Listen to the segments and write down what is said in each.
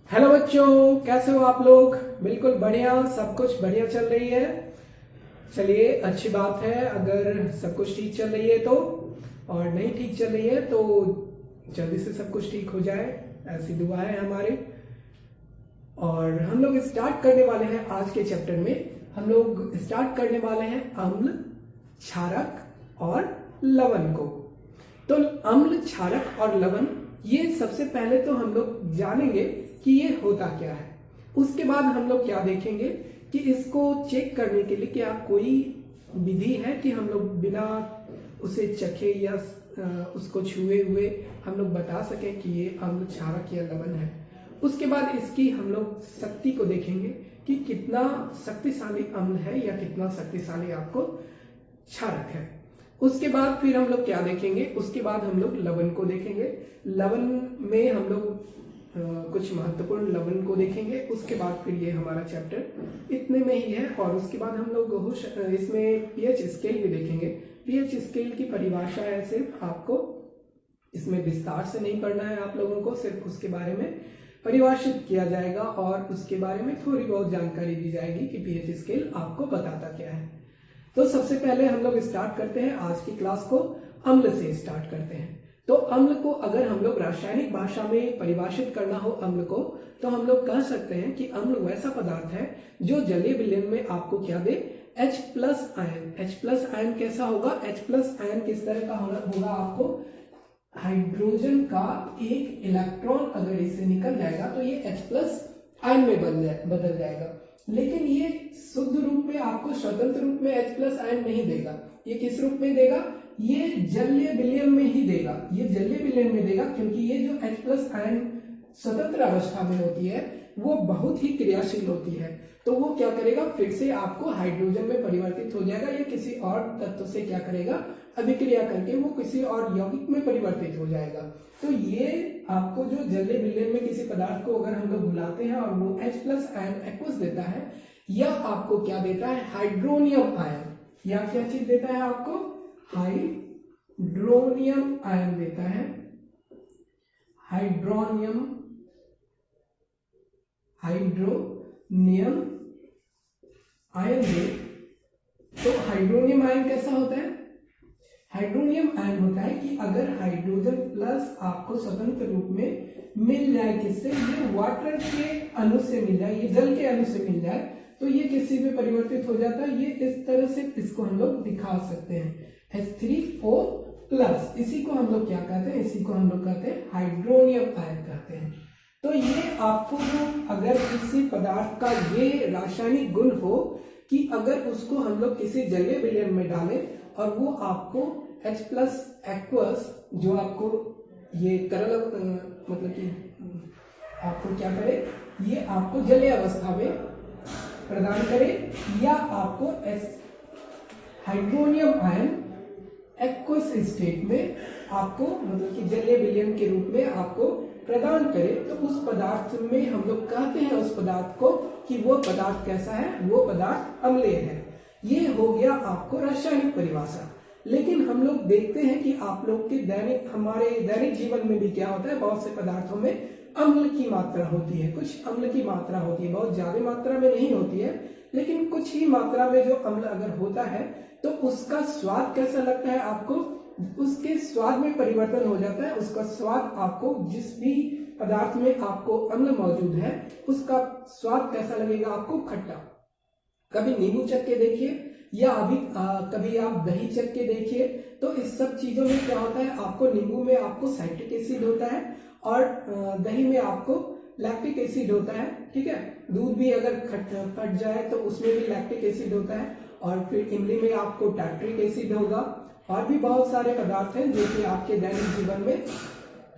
Hello बच्चों, कैसे हो आप लोग। बिल्कुल बढ़िया, सब कुछ बढ़िया चल रही है। चलिए, अच्छी बात है अगर सब कुछ ठीक चल रही है तो। और नहीं ठीक चल रही है तो जल्दी से सब कुछ ठीक हो जाए, ऐसी दुआ है हमारी। और हम लोग स्टार्ट करने वाले हैं आज के चैप्टर में। हम लोग स्टार्ट करने वाले हैं अम्ल, क्षारक और लवण को। तो अम्ल, क्षारक और लवण, ये सबसे पहले तो हम लोग जानेंगे कि ये होता क्या है। उसके बाद हम लोग क्या देखेंगे कि इसको चेक करने के लिए क्या कोई विधि है कि हम लोग बिना उसे चखे या उसको छुए हुए हम लोग बता सकें कि ये अम्ल, क्षारक या लवण है। उसके बाद इसकी हम लोग शक्ति को देखेंगे कि कितना शक्तिशाली अम्ल है या कितना शक्तिशाली आपको क्षारक है। उसके बाद फिर हम लोग क्या देखेंगे, उसके बाद हम लोग लवण को देखेंगे। लवण में हम लोग कुछ महत्वपूर्ण लवण को देखेंगे। उसके बाद फिर ये हमारा चैप्टर इतने में ही है। और उसके बाद हम लोग इसमें पीएच स्केल भी देखेंगे। पीएच स्केल की परिभाषा है, सिर्फ आपको इसमें विस्तार से नहीं पढ़ना है, आप लोगों को सिर्फ उसके बारे में परिभाषित किया जाएगा और उसके बारे में थोड़ी बहुत जानकारी दी जाएगी कि पीएच स्केल आपको बताता क्या है। तो सबसे पहले हम लोग स्टार्ट करते हैं आज की क्लास को, अम्ल से स्टार्ट करते हैं। तो अम्ल को अगर हम लोग रासायनिक भाषा में परिभाषित करना हो अम्ल को, तो हम लोग कह सकते हैं कि अम्ल वैसा पदार्थ है जो जलीय विलयन में आपको क्या दे, H+ आयन। H+ आयन कैसा होगा, H+ आयन किस तरह का होगा आपको, हाइड्रोजन का एक इलेक्ट्रॉन अगर इससे निकल जाएगा तो ये H+ आयन में बदल जाएगा। लेकिन ये शुद्ध रूप में आपको स्वतंत्र रूप में H+ आयन नहीं देगा। ये किस रूप में देगा, ये जलीय विलयन में ही देगा। ये जलीय विलयन में देगा क्योंकि ये जो H+ आयन स्वतंत्र अवस्था में होती है वो बहुत ही क्रियाशील होती है। तो वो क्या करेगा, फिर से आपको हाइड्रोजन में परिवर्तित हो जाएगा। ये किसी और तत्व से क्या करेगा, अभिक्रिया करके वो किसी और यौगिक में परिवर्तित हो जाएगा। तो ये आपको जो जलीय विलयन में किसी पदार्थ को अगर हम लोग बुलाते हैं और वो H+ आयन एक्वस देता है, या आपको क्या देता है, हाइड्रोनियम आयन, या क्या चीज देता है आपको, हाइड्रोनियम आयन देता है। हाइड्रोनियम आयन दे। तो हाइड्रोनियम आयन कैसा होता है, हाइड्रोनियम आयन होता है कि अगर हाइड्रोजन प्लस आपको स्वतंत्र रूप में मिल जाए, किससे, ये वाटर के अणु से मिल जाए, ये जल के अणु से मिल जाए, तो ये किसी में परिवर्तित हो जाता है। ये इस तरह से इसको हम लोग दिखा सकते हैं, H3O+। इसी को हम लोग क्या कहते हैं, इसी को हम लोग कहते हैं हाइड्रोनियम आयन कहते हैं। तो ये आपको जो अगर किसी पदार्थ का ये रासायनिक गुण हो कि अगर उसको हम लोग किसी जलीय विलयन में डालें और वो आपको H+ एक्वस, जो आपको ये तरल मतलब कि आपको क्या करे, ये आपको जलीय अवस्था में प्रदान करे, या आपको हाइड्रोनियम आयन एक्वस स्टेट में आपको मतलब कि जलीय विलयन के रूप में आपको प्रदान करे, तो उस पदार्थ में हम लोग कहते हैं उस पदार्थ को कि वो पदार्थ कैसा है, वो पदार्थ अम्लीय है। ये हो गया आपको रासायनिक परिभाषा। लेकिन हम लोग देखते हैं कि आप लोग के हमारे दैनिक जीवन में भी क्या होता है, बहुत से पदार्थों में अम्ल की मात्रा होती है, कुछ अम्ल की मात्रा होती है, बहुत ज्यादा मात्रा में नहीं होती है, लेकिन कुछ ही मात्रा में जो अम्ल अगर होता है तो उसका स्वाद कैसा लगता है आपको, उसके स्वाद में परिवर्तन हो जाता है। उसका स्वाद आपको जिस भी पदार्थ में आपको अम्ल मौजूद है उसका स्वाद कैसा लगेगा आपको, खट्टा। कभी नींबू चख के देखिए, या कभी आप दही चख के देखिए, तो इस सब चीजों में क्या होता है, आपको नींबू में आपको साइट्रिक एसिड होता है और दही में आपको लैक्टिक एसिड होता है, ठीक है। दूध भी अगर फट जाए तो उसमें भी लैक्टिक एसिड होता है, और फिर इमली में आपको टार्ट्रिक एसिड होगा। और भी बहुत सारे पदार्थ हैं जो कि आपके दैनिक जीवन में,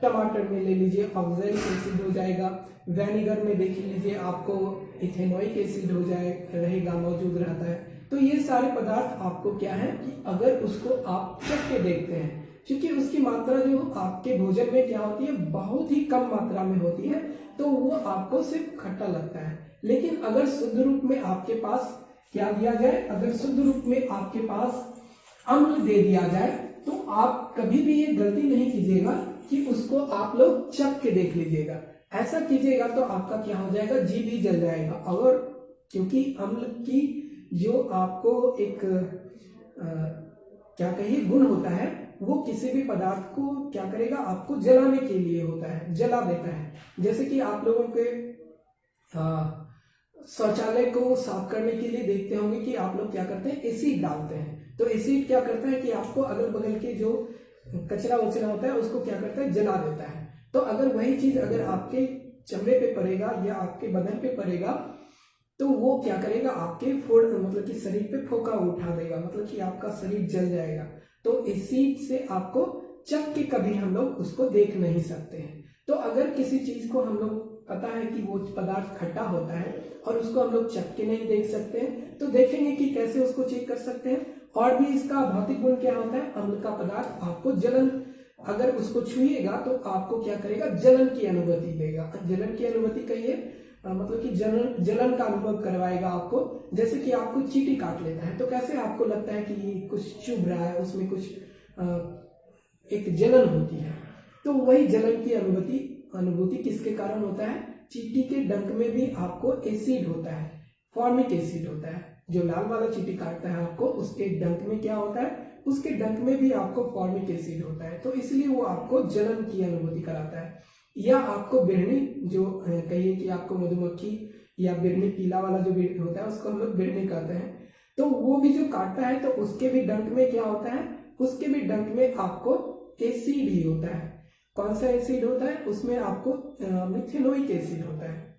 टमाटर में ले लीजिए ऑक्सैलिक एसिड हो जाएगा, वेनिगर में देख लीजिए आपको इथेनोइक एसिड हो जाए रहेगा, मौजूद रहता है। तो ये सारे पदार्थ आपको क्या है कि अगर उसको आप चख के देखते हैं, क्योंकि उसकी मात्रा जो आपके भोजन में क्या होती है, बहुत ही कम मात्रा में होती है, तो वो आपको सिर्फ खट्टा लगता है। लेकिन अगर शुद्ध रूप में आपके पास क्या दिया जाए, अगर शुद्ध रूप में आपके पास अम्ल दे दिया जाए, तो आप कभी भी ये गलती नहीं कीजिएगा कि उसको आप लोग चख के देख लीजिएगा। ऐसा कीजिएगा तो आपका क्या हो जाएगा, जी भी जल जाएगा। और क्योंकि अम्ल की जो आपको एक क्या कहिए गुण होता है, वो किसी भी पदार्थ को क्या करेगा, आपको जलाने के लिए होता है, जला देता है। जैसे कि आप लोगों के शौचालय को साफ करने के लिए देखते होंगे कि आप लोग क्या करते हैं, एसिड डालते हैं। तो एसिड क्या करता है कि आपको अगल बगल के जो कचरा वचरा होता है उसको क्या करता है, जला देता है। तो अगर वही चीज अगर आपके चमड़े पे पड़ेगा या आपके बदन पे पड़ेगा तो वो क्या करेगा, आपके मतलब कि शरीर पे फोका उठा देगा, मतलब कि आपका शरीर जल जाएगा। तो एसिड से आपको चख के कभी हम लोग उसको देख नहीं सकते हैं। तो अगर किसी चीज को हम लोग पता है कि वो पदार्थ खट्टा होता है और उसको हम लोग चख के नहीं देख सकते हैं, तो देखेंगे कि कैसे उसको चेक कर सकते हैं। और भी इसका भौतिक गुण क्या होता है, अम्ल का पदार्थ आपको जलन, अगर उसको छुइएगा तो आपको क्या करेगा, जलन की अनुभूति देगा। जलन की अनुभूति कहिए मतलब कि जलन का अनुभव करवाएगा आपको। जैसे कि आपको चींटी काट लेता है तो कैसे आपको लगता है कि कुछ चुभ रहा है, उसमें कुछ एक जलन होती है। तो वही जलन की अनुभूति किसके कारण होता है, चींटी के डंक में भी आपको एसिड होता है, फॉर्मिक एसिड होता है। जो लाल वाला चींटी काटता है आपको, उसके डंक में क्या होता है, उसके डंक में भी आपको फॉर्मिक एसिड होता है। तो इसलिए वो आपको जलन की अनुभूति कराता है। या आपको बिरनी, जो कहिए कि आपको मधुमक्खी या बिरनी, पीला वाला जो होता है उसको हम लोग बिरनी कहते हैं, तो वो भी जो काटता है तो उसके भी डंक में क्या होता है, उसके भी डंक में आपको एसिड ही होता है। कौन सा एसिड होता है, उसमें आपको मिथेनोइक एसिड होता है।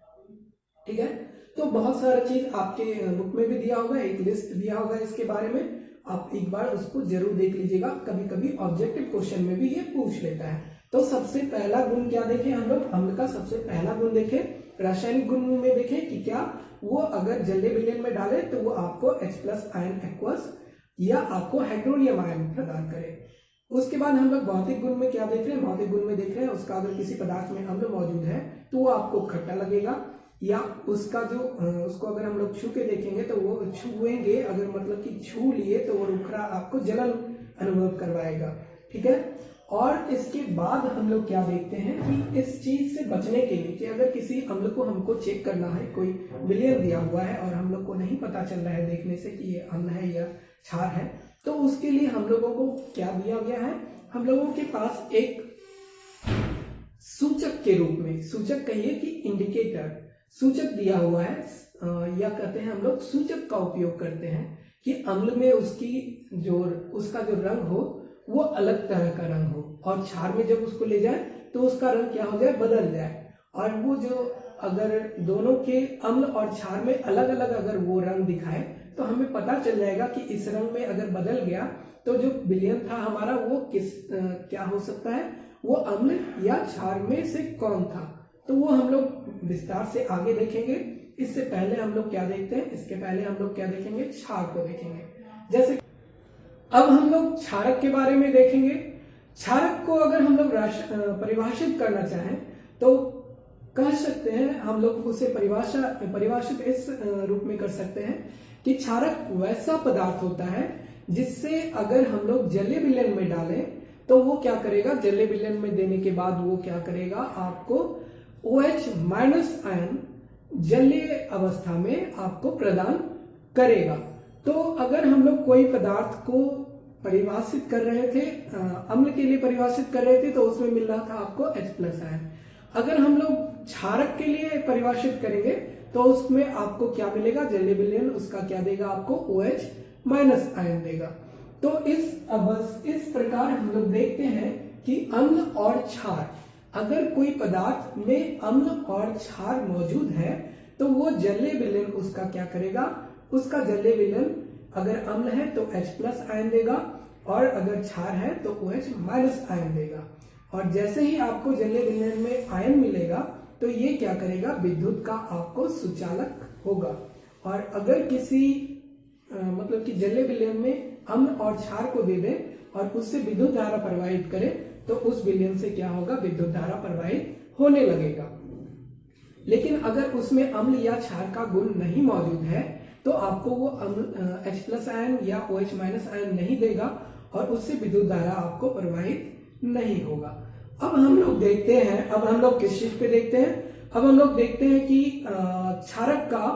ठीक है, तो बहुत सारा चीज आपके बुक में भी दिया होगा, एक लिस्ट दिया होगा इसके बारे में, आप एक बार उसको जरूर देख लीजिएगा। कभी कभी ऑब्जेक्टिव क्वेश्चन में भी ये पूछ लेता है। तो सबसे पहला गुण क्या देखें हम लोग, अम्ल का सबसे पहला गुण देखें, रासायनिक गुण में देखें कि क्या वो अगर जल्ले विलयन में डाले तो वो आपको H+ आयन एक्वस या आपको हाइड्रोनियम आयन प्रदान करे। उसके बाद हम लोग भौतिक गुण में क्या देख रहे हैं, भौतिक गुण में देख रहे हैं उसका अगर किसी पदार्थ में अम्ल मौजूद है तो वो आपको खट्टा लगेगा, या उसका जो उसको अगर हम लोग छू के देखेंगे तो वो छुएंगे, अगर मतलब कि छू लिए तो वो रुखरा आपको जलन अनुभव करवाएगा। ठीक है, और इसके बाद हम लोग क्या देखते हैं कि इस चीज से बचने के लिए कि अगर किसी अम्ल को हमको चेक करना है, कोई विलयन दिया हुआ है और हम लोग को नहीं पता चल रहा है देखने से कि ये अम्ल है या क्षार है, तो उसके लिए हम लोगों को क्या दिया गया है, हम लोगों के पास एक सूचक के रूप में, सूचक कहिए कि इंडिकेटर, सूचक दिया हुआ है, या कहते हैं हम लोग सूचक का उपयोग करते हैं कि अम्ल में उसका जो रंग हो वो अलग तरह का रंग हो, और क्षार में जब उसको ले जाए तो उसका रंग क्या हो जाए, बदल जाए। और वो जो अगर दोनों के अम्ल और क्षार में अलग अलग अगर वो रंग दिखाए तो हमें पता चल जाएगा कि इस रंग में अगर बदल गया तो जो विलयन था हमारा वो क्या हो सकता है, वो अम्ल या क्षार में से कौन था। तो वो हम लोग विस्तार से आगे देखेंगे। इससे पहले हम लोग क्या देखते हैं, इसके पहले हम लोग क्या देखेंगे, क्षार को देखेंगे। जैसे अब हम लोग क्षारक के बारे में देखेंगे। क्षारक को अगर हम लोग परिभाषित करना चाहें तो कह सकते हैं, हम लोग उसे परिभाषित इस रूप में कर सकते हैं कि क्षारक वैसा पदार्थ होता है जिससे अगर हम लोग जलीय विलयन में डालें तो वो क्या करेगा, जलीय विलयन में देने के बाद वो क्या करेगा, आपको OH- आयन जलीय अवस्था में आपको प्रदान करेगा। तो अगर हम लोग कोई पदार्थ को परिभाषित कर रहे थे, अम्ल के लिए परिभाषित कर रहे थे, तो उसमें मिल रहा था आपको H+ आयन। अगर हम लोग क्षारक के लिए परिभाषित करेंगे तो उसमें आपको क्या मिलेगा, जलीय विलयन उसका क्या देगा, आपको OH- आयन देगा। तो इस प्रकार हम लोग देखते हैं कि अम्ल और क्षार, अगर कोई पदार्थ में अम्ल और क्षार मौजूद है तो वो जलीय विलयन उसका क्या करेगा, उसका जलीय विलयन अगर अम्ल है तो H+ आयन देगा, और अगर क्षार है तो OH- आयन देगा। और जैसे ही आपको जलीय विलयन में आयन मिलेगा तो ये क्या करेगा, विद्युत का आपको सुचालक होगा। और अगर किसी मतलब कि जलीय विलयन में अम्ल और क्षार को दे दें और उससे विद्युत धारा प्रवाहित करें तो उस विलयन से क्या होगा, विद्युत धारा प्रवाहित होने लगेगा। लेकिन अगर उसमें अम्ल या क्षार का गुण नहीं मौजूद है तो आपको वो H+ आयन या OH- आयन नहीं देगा और उससे विद्युत धारा आपको प्रवाहित नहीं होगा। अब हम लोग देखते हैं, अब हम लोग किस चीज पे देखते हैं, अब हम लोग देखते हैं कि क्षारक का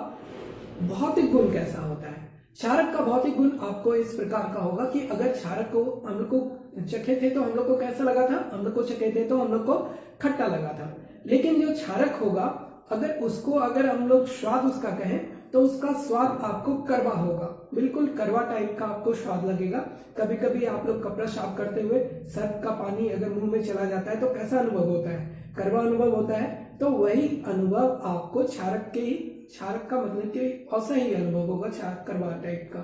भौतिक गुण कैसा होता है। क्षारक का भौतिक गुण आपको इस प्रकार का होगा कि अगर क्षारक को हम लोग को चखे थे तो हम लोग को कैसा लगा था, हम लोग को चखे थे तो हम लोग को खट्टा लगा था। लेकिन जो क्षारक होगा अगर हम लोग स्वाद उसका कहें तो उसका स्वाद आपको कड़वा होगा, बिल्कुल कड़वा टाइप का आपको स्वाद लगेगा। कभी कभी आप लोग कपड़ा साफ करते हुए सर्फ का पानी अगर मुंह में चला जाता है तो कैसा अनुभव होता है, कड़वा अनुभव होता है। तो वही अनुभव आपको क्षारक का मतलब कि ऐसा ही अनुभव होगा, क्षारक कड़वा टाइप का।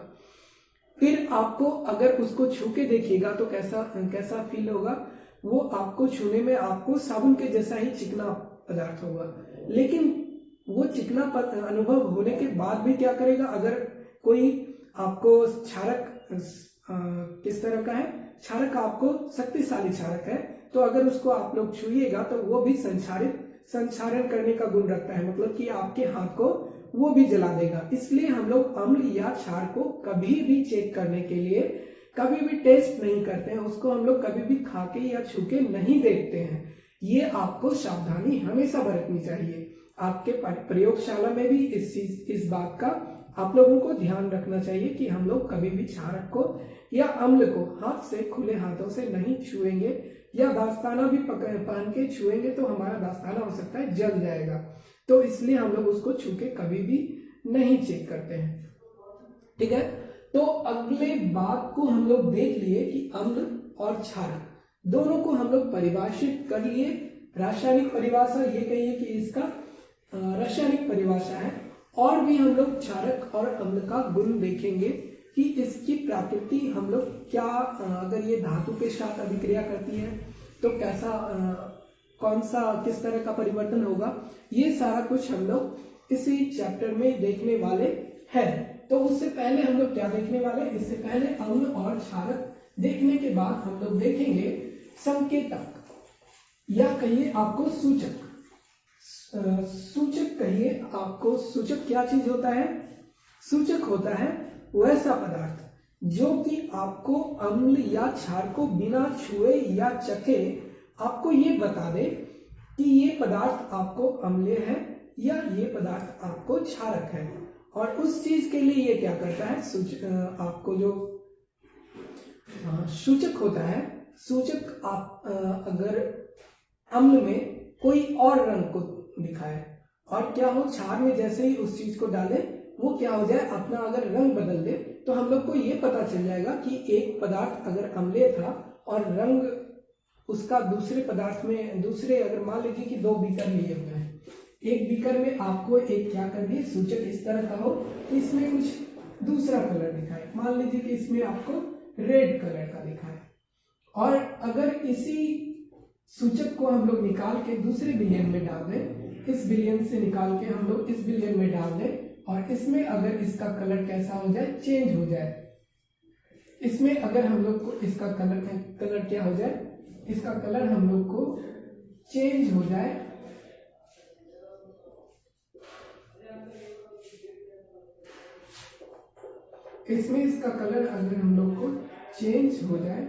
फिर आपको अगर उसको छू के देखिएगा तो कैसा फील होगा, वो आपको छूने में आपको साबुन के जैसा ही चिकना पदार्थ होगा। लेकिन वो चिकना अनुभव होने के बाद भी क्या करेगा, अगर कोई आपको क्षारक किस तरह का है, क्षारक आपको शक्तिशाली क्षारक है, तो अगर उसको आप लोग छुइएगा तो वो भी संक्षारण करने का गुण रखता है, मतलब कि आपके हाथ को वो भी जला देगा। इसलिए हम लोग अम्ल या क्षार को कभी भी चेक करने के लिए कभी भी टेस्ट नहीं करते हैं, उसको हम लोग कभी भी खा के या छू के नहीं देखते हैं। ये आपको सावधानी हमेशा बरतनी चाहिए। आपके प्रयोगशाला में भी इस बात का आप लोगों को ध्यान रखना चाहिए कि हम लोग कभी भी क्षारक को या अम्ल को हाथ से, खुले हाथों से नहीं छुएंगे, या दास्ताना भी पहन के छुएंगे तो हमारा दास्ताना हो सकता है जल जाएगा। तो इसलिए हम लोग उसको छू के कभी भी नहीं चेक करते हैं, ठीक है। तो अगले बात को हम लोग देख लिए कि अम्ल और क्षारक दोनों को हम लोग परिभाषित कर लिए। रासायनिक परिभाषा ये कहिए कि इसका रासायनिक परिभाषा है। और भी हम लोग क्षारक और अम्ल का गुण देखेंगे कि इसकी प्रकृति हम लोग क्या, अगर ये धातु के साथ अभिक्रिया करती है तो कैसा, कौन सा, किस तरह का परिवर्तन होगा, ये सारा कुछ हम लोग इसी चैप्टर में देखने वाले हैं। तो उससे पहले हम लोग क्या देखने वाले, इससे पहले अम्ल और क्षारक देखने के बाद हम लोग देखेंगे संकेतक, या कहिए आपको सूचक। सूचक कहिए आपको, सूचक क्या चीज होता है, सूचक होता है वैसा पदार्थ जो कि आपको अम्ल या क्षार को बिना छुए या चखे आपको ये बता दे कि ये पदार्थ आपको अम्लीय है या ये पदार्थ आपको क्षारक है। और उस चीज के लिए ये क्या करता है, आपको जो सूचक होता है, सूचक आप अगर अम्ल में कोई और रंग को दिखाए और क्या हो, क्षार में जैसे ही उस चीज को डाले वो क्या हो जाए, अपना अगर रंग बदल दे, तो हम लोग को ये पता चल जाएगा कि एक पदार्थ अगर अम्लीय था और रंग उसका दूसरे पदार्थ में, दूसरे अगर मान लीजिए कि दो बीकर लिए हुए हैं, एक बीकर में आपको एक क्या कर दिए, सूचक इस तरह का हो कि इसमें कुछ दूसरा कलर दिखाए, मान लीजिए कि इसमें आपको रेड कलर का दिखाए, और अगर इसी सूचक को हम लोग निकाल के दूसरे विलयन में डाल दें, इस विलयन से निकाल के हम लोग इस विलयन में डाल दें, और इसमें अगर इसका कलर कैसा हो जाए, चेंज हो जाए, इसमें अगर हम लोग को इसका कलर क्या हो जाए, इसका कलर हम लोग को चेंज हो जाए, इसमें इसका कलर अगर हम लोग को चेंज हो जाए,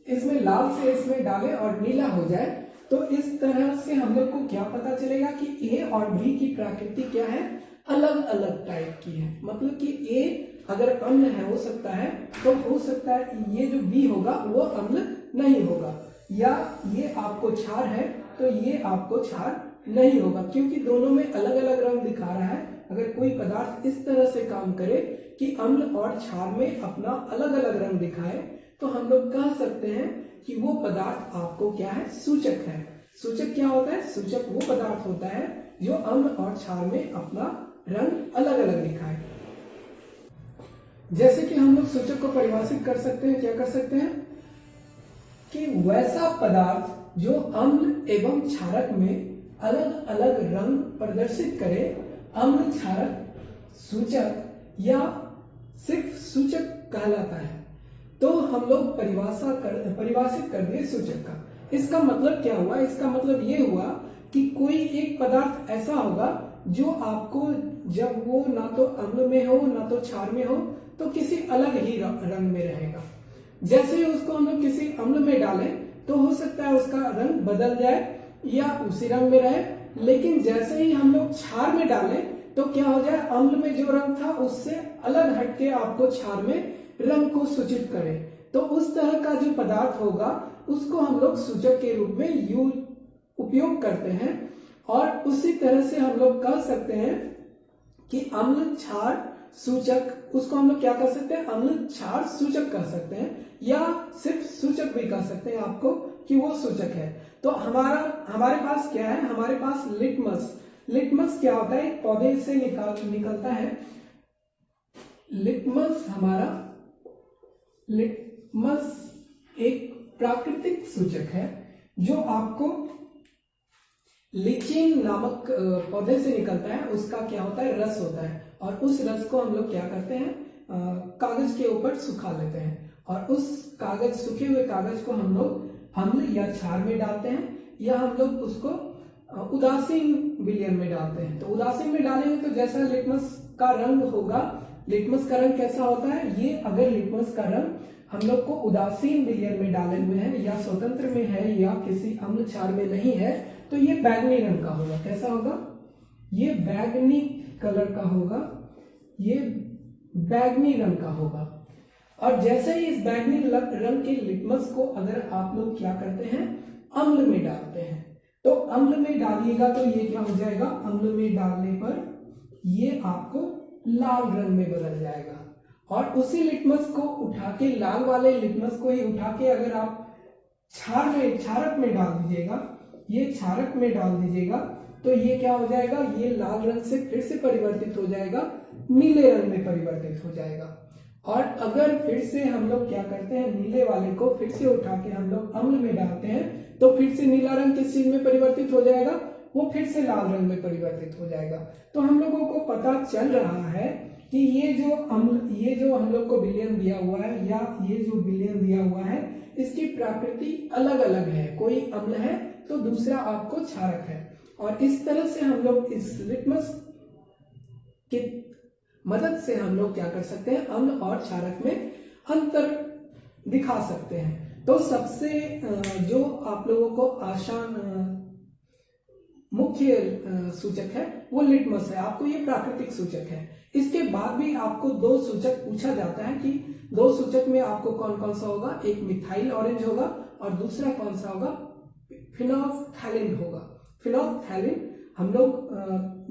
इसमें लाल से इसमें डालें और नीला हो जाए, तो इस तरह से हम लोग को क्या पता चलेगा कि ए और बी की प्रकृति क्या है, अलग अलग टाइप की है। मतलब कि ए अगर अम्ल है हो सकता है, तो हो सकता है ये जो बी होगा वो अम्ल नहीं होगा, या ये आपको क्षार है तो ये आपको क्षार नहीं होगा, क्योंकि दोनों में अलग अलग रंग दिखा रहा है। अगर कोई पदार्थ इस तरह से काम करे कि अम्ल और क्षार में अपना अलग अलग रंग दिखाए, तो हम लोग कह सकते हैं कि वो पदार्थ आपको क्या है, सूचक है। सूचक क्या होता है, सूचक वो पदार्थ होता है जो अम्ल और क्षार में अपना रंग अलग अलग दिखाए। जैसे कि हम लोग सूचक को परिभाषित कर सकते हैं, क्या कर सकते हैं कि वैसा पदार्थ जो अम्ल एवं क्षारक में अलग अलग रंग प्रदर्शित करे, अम्ल, क्षारक, सूचक या सिर्फ सूचक कहलाता है। तो हम लोग परिभाषित कर दिए सूचक का। इसका मतलब क्या हुआ, इसका मतलब ये हुआ कि कोई एक पदार्थ ऐसा होगा जो आपको जब वो ना तो अम्ल में हो ना तो क्षार में हो, तो किसी अलग ही रंग में रहेगा। जैसे ही उसको हम लोग किसी अम्ल में डालें तो हो सकता है उसका रंग बदल जाए या उसी रंग में रहे, लेकिन जैसे ही हम लोग क्षार में डालें तो क्या हो जाए, अम्ल में जो रंग था उससे अलग हटके आपको क्षार में रंग को सूचित करे। तो उस तरह का जो पदार्थ होगा उसको हम लोग सूचक के रूप में उपयोग करते हैं। और उसी तरह से हम लोग कह सकते हैं कि अम्ल क्षार सूचक, उसको हम लोग क्या कर सकते हैं, अम्ल क्षार सूचक कह सकते हैं, या सिर्फ सूचक भी कह सकते हैं आपको कि वो सूचक है। तो हमारे पास क्या है, हमारे पास लिटमस। लिटमस क्या होता है, एक पौधे से निकलता है। लिटमस एक प्राकृतिक सूचक है जो आपको लिचिन नामक पौधे से निकलता है। उसका क्या होता है, रस होता है, और उस रस को हम लोग क्या करते हैं, कागज के ऊपर सुखा लेते हैं, और उस सूखे हुए कागज को हम लोग अम्ल या क्षार में डालते हैं, या हम लोग उसको उदासीन विलयन में डालते हैं। तो उदासीन में डालेंगे तो जैसा लिटमस का रंग होगा, लिटमस का रंग कैसा होता है, ये अगर लिटमस का रंग हम लोग को उदासीन विलयन में डाले हुए हैं या स्वतंत्र में है या किसी अम्ल क्षार में नहीं है, तो ये बैंगनी रंग का होगा। कैसा होगा, ये बैंगनी कलर का होगा, ये बैंगनी रंग का होगा। और जैसे ही इस बैंगनी रंग के लिटमस को अगर आप लोग क्या करते हैं, अम्ल में डालते हैं, तो अम्ल में डालिएगा तो ये क्या हो जाएगा, अम्ल में डालने पर ये आपको लाल रंग में बदल जाएगा। और उसी लिटमस को उठा के, लाल वाले लिटमस को ही उठा के अगर आप क्षारक में डाल दीजिएगा, ये क्षारक में डाल दीजिएगा, तो ये क्या हो जाएगा, ये लाल रंग से फिर से परिवर्तित हो जाएगा, नीले रंग में परिवर्तित हो जाएगा। और अगर फिर से हम लोग क्या करते हैं, नीले वाले को फिर से उठा के हम लोग अम्ल में डालते हैं, तो फिर से नीला रंग किस चीज में परिवर्तित हो जाएगा, वो फिर से लाल रंग में परिवर्तित हो जाएगा। तो हम लोगों को पता चल रहा है कि ये जो हम लोग को विलयन दिया हुआ है, या ये जो विलयन दिया हुआ है, इसकी प्रकृति अलग अलग है। कोई अम्ल है तो दूसरा आपको क्षारक है। और इस तरह से हम लोग इस लिटमस की मदद से हम लोग क्या कर सकते हैं, अम्ल और क्षारक में अंतर दिखा सकते हैं। तो सबसे जो आप लोगों को आसान मुख्य सूचक है वो लिटमस है, आपको ये प्राकृतिक सूचक है। इसके बाद भी आपको दो सूचक पूछा जाता है कि दो सूचक में आपको कौन कौन सा होगा, एक मिथाइल ऑरेंज होगा और दूसरा कौन सा होगा, फिनोल्फथैलीन होगा। फिनोल्फथैलीन हम लोग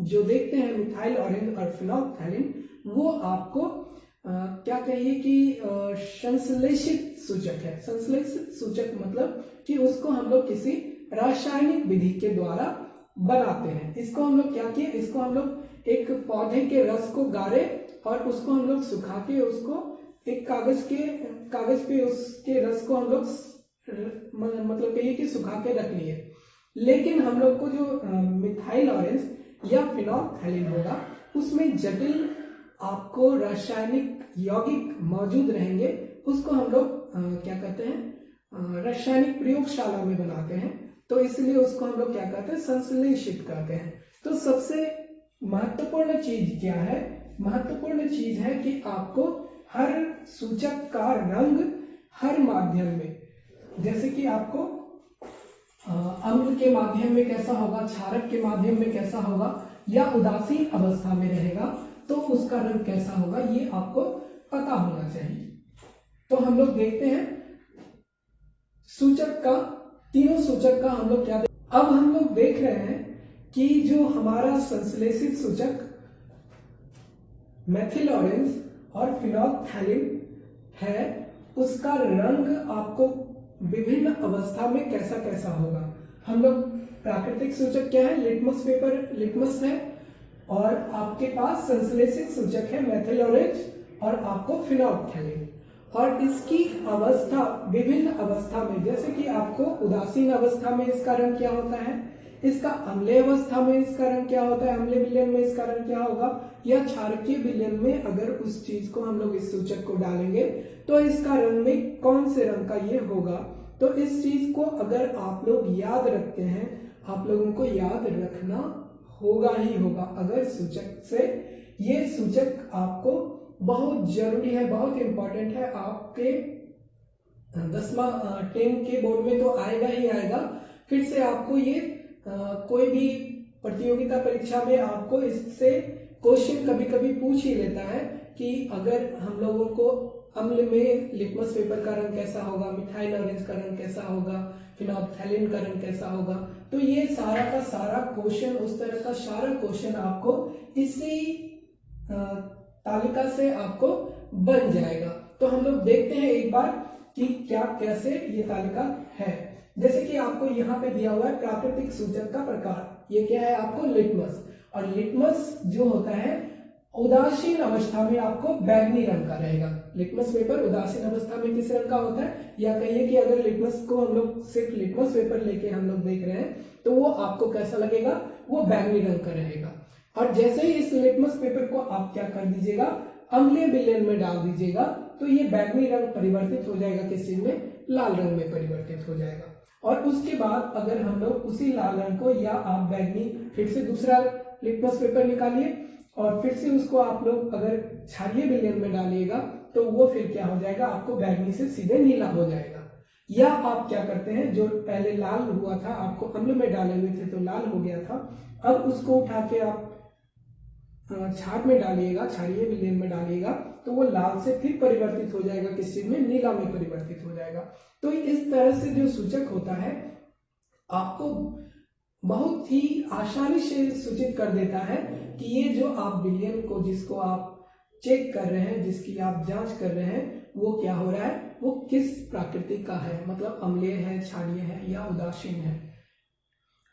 जो देखते हैं, मिथाइल ऑरेंज और फिनोल्फथैलीन, वो आपको क्या कहिए कि संश्लेषित सूचक है। संश्लेषित सूचक मतलब कि उसको हम लोग किसी रासायनिक विधि के द्वारा बनाते हैं। इसको हम लोग क्या किए, इसको हम लोग एक पौधे के रस को गारे और उसको हम लोग सुखा के उसको एक कागज पे उसके रस को हम लोग मतलब कहिए कि सुखा के रख लिए। लेकिन हम लोग को जो मिथाइल ऑरेंज या फिनोल्फथैलीन होगा, उसमें जटिल आपको रासायनिक यौगिक मौजूद रहेंगे। उसको हम लोग क्या कहते हैं, रासायनिक प्रयोगशाला में बनाते हैं, तो इसलिए उसको हम लोग क्या कहते हैं, संश्लेषित करते हैं। तो सबसे महत्वपूर्ण चीज क्या है, महत्वपूर्ण चीज है कि आपको हर सूचक का रंग हर माध्यम में, जैसे कि आपको अम्ल के माध्यम में कैसा होगा, क्षारक के माध्यम में कैसा होगा, या उदासीन अवस्था में रहेगा तो उसका रंग कैसा होगा, ये आपको पता होना चाहिए। तो हम लोग देखते हैं सूचक का, तीनों सूचक का हम लोग क्या अब हम लोग देख रहे हैं कि जो हमारा संश्लेषित सूचक मेथिल ऑरेंज और फिनोल्फथैलीन है, उसका रंग आपको विभिन्न अवस्था में कैसा कैसा होगा। हम लोग प्राकृतिक सूचक क्या है, लिटमस है, और आपके पास संश्लेषित सूचक है मेथिल ऑरेंज और आपको फिनोल्फथैलीन। और इसकी अवस्था विभिन्न अवस्था में, जैसे कि आपको उदासीन अवस्था में इसका रंग क्या होता है, इसका अम्लीय अवस्था में इसका रंग क्या होता है, अम्लीय विलयन में इसका रंग क्या होगा, या क्षारकीय विलयन में अगर उस चीज को हम लोग इस सूचक को डालेंगे तो इसका रंग में कौन से रंग का ये होगा। तो इस चीज को अगर आप लोग याद रखते हैं, आप लोगों को याद रखना होगा ही होगा। अगर सूचक से, ये सूचक आपको बहुत जरूरी है, बहुत इंपॉर्टेंट है आपके 10वां 10 के बोर्ड में तो आएगा ही आएगा। फिर से आपको ये कोई भी प्रतियोगिता परीक्षा में आपको इससे क्वेश्चन कभी कभी पूछ ही लेता है कि अगर हम लोगों को अम्ल में लिटमस पेपर का रंग कैसा होगा, मिथाइल ऑरेंज का रंग कैसा होगा, फिनोल्फथैलीन का रंग कैसा होगा। तो ये सारा का सारा क्वेश्चन, उस तरह का सारा क्वेश्चन आपको इसी तालिका से आपको बन जाएगा। तो हम लोग देखते हैं एक बार कि क्या कैसे ये तालिका है। जैसे कि आपको यहाँ पे दिया हुआ है प्राकृतिक सूचक का प्रकार, ये क्या है आपको लिटमस। और लिटमस जो होता है उदासीन अवस्था में आपको बैंगनी रंग का रहेगा। लिटमस पेपर उदासीन अवस्था में किस रंग का होता है, या कहिए कि अगर लिटमस को हम लोग सिर्फ लिटमस पेपर लेके हम लोग देख रहे हैं तो वो आपको कैसा लगेगा, वो बैंगनी रंग का रहेगा। और जैसे ही इस लिटमस पेपर को आप क्या कर दीजिएगा, अम्लीय विलयन में डाल दीजिएगा तो ये बैंगनी रंग परिवर्तित हो जाएगा किस चीज में, लाल रंग में परिवर्तित हो जाएगा। और उसके बाद अगर हम लोग उसी लाल रंग को, या आप बैंगनी फिर से दूसरा लिटमस पेपर निकालिए और फिर से उसको आप लोग अगर क्षारीय विलयन में डालिएगा तो वो फिर क्या हो जाएगा, आपको बैंगनी से सीधे नीला हो जाएगा। या आप क्या करते हैं, जो पहले लाल हुआ था आपको अम्ल में डाले हुए थे तो लाल हो गया था, अब उसको उठा के आप क्षार में डालिएगा, क्षारीय विलयन में डालिएगा तो वो लाल से फिर परिवर्तित हो जाएगा किस चीज में, नीला में परिवर्तित हो जाएगा। तो इस तरह से जो सूचक होता है आपको बहुत ही आसानी से सूचित कर देता है कि ये जो आप विलयन को, जिसको आप चेक कर रहे हैं, जिसकी आप जांच कर रहे हैं, वो क्या हो रहा है, वो किस प्रकृति का है, मतलब अम्लीय है, क्षारीय है या उदासीन है।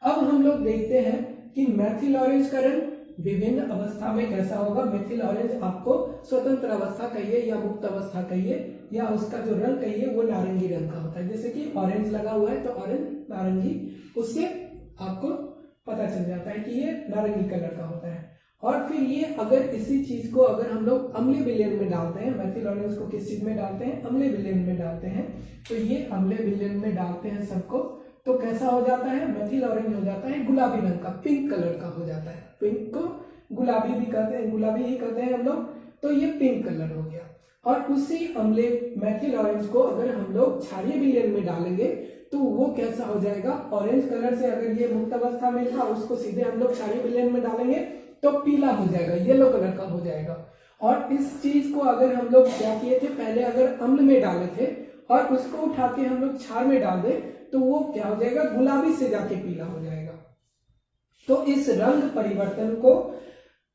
अब हम लोग देखते हैं कि मेथिल ऑरेंज का रंग विभिन्न अवस्था में कैसा होगा। मेथिल ऑरेंज आपको स्वतंत्र अवस्था कहिए या मुक्त अवस्था कहिए, या उसका जो रंग कहिए वो नारंगी रंग का होता है। जैसे कि ऑरेंज लगा हुआ है तो ऑरेंज नारंगी, उससे आपको पता चल जाता है कि ये नारंगी कलर का होता है। और फिर ये अगर इसी चीज को अगर हम लोग अम्लीय विलयन में डालते हैं, मेथिल ऑरेंज को किस चीज में डालते हैं, अम्लीय विलयन में डालते हैं, तो ये अम्लीय विलयन में डालते हैं सबको, तो कैसा हो जाता है, मेथिल ऑरेंज हो जाता है गुलाबी रंग का, पिंक कलर का हो जाता है। पिंक को गुलाबी भी कहते हैं, गुलाबी ही कहते हैं हम लोग, तो ये पिंक कलर हो गया। और उसी अम्लीय मेथिल ऑरेंज को अगर हम लोग क्षारीय विलयन में डालेंगे तो वो कैसा हो जाएगा, ऑरेंज कलर से अगर ये मुक्त अवस्था में था उसको सीधे हम लोग क्षारीय विलयन में डालेंगे तो पीला हो जाएगा, येलो कलर का हो जाएगा। और इस चीज को अगर हम लोग क्या किए थे, पहले अगर अम्ल में डाले थे और उसको उठा के हम लोग क्षार में डाल दें तो वो क्या हो जाएगा, गुलाबी से जाके पीला हो जाएगा। तो इस रंग परिवर्तन को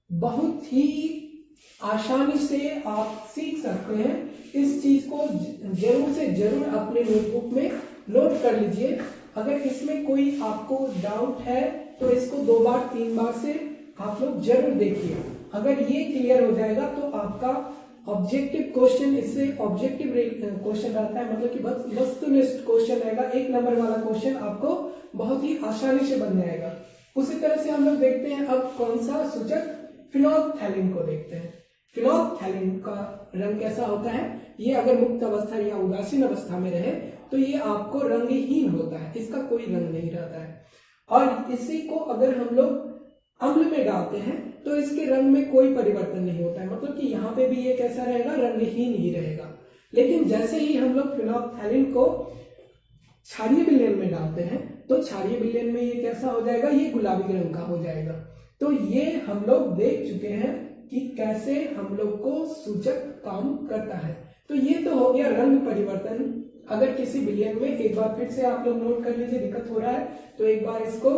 बहुत ही आसानी से आप सीख सकते हैं। इस चीज को जरूर से जरूर अपने नोटबुक में नोट कर लीजिए। अगर इसमें कोई आपको डाउट है तो इसको 2 बार 3 बार से आप लोग जरूर देखिए। अगर ये क्लियर हो जाएगा तो आपका ऑब्जेक्टिव क्वेश्चन, इससे ऑब्जेक्टिव क्वेश्चन रहता है, मतलब कि वस्तुनिष्ठ क्वेश्चन रहेगा, 1 नंबर वाला क्वेश्चन आपको बहुत ही आसानी से बन जाएगा। उसी तरह से हम लोग देखते हैं अब कौन सा सूचक, फिनोल्फथैलीन को देखते हैं। फिनोल्फथैलीन का रंग कैसा होता है, ये अगर मुक्त अवस्था या उदासीन अवस्था में रहे तो ये आपको रंगहीन होता है, इसका कोई रंग नहीं रहता है। और इसी को अगर हम लोग अम्ल में डालते हैं तो इसके रंग में कोई परिवर्तन नहीं होता है, मतलब कि यहाँ पे भी ये कैसा रहेगा, रंगहीन ही रहेगा। लेकिन जैसे ही हम लोग फिनोल्फथैलीन को क्षारीय विलयन में डालते हैं तो क्षारीय विलयन में ये कैसा हो जाएगा, ये गुलाबी रंग का हो जाएगा। तो ये हम लोग देख चुके हैं कि कैसे हम लोग को सूचक काम करता है। तो ये तो हो गया रंग परिवर्तन। अगर किसी विलयन में, एक बार फिर से आप लोग नोट कर लीजिए, दिक्कत हो रहा है तो एक बार इसको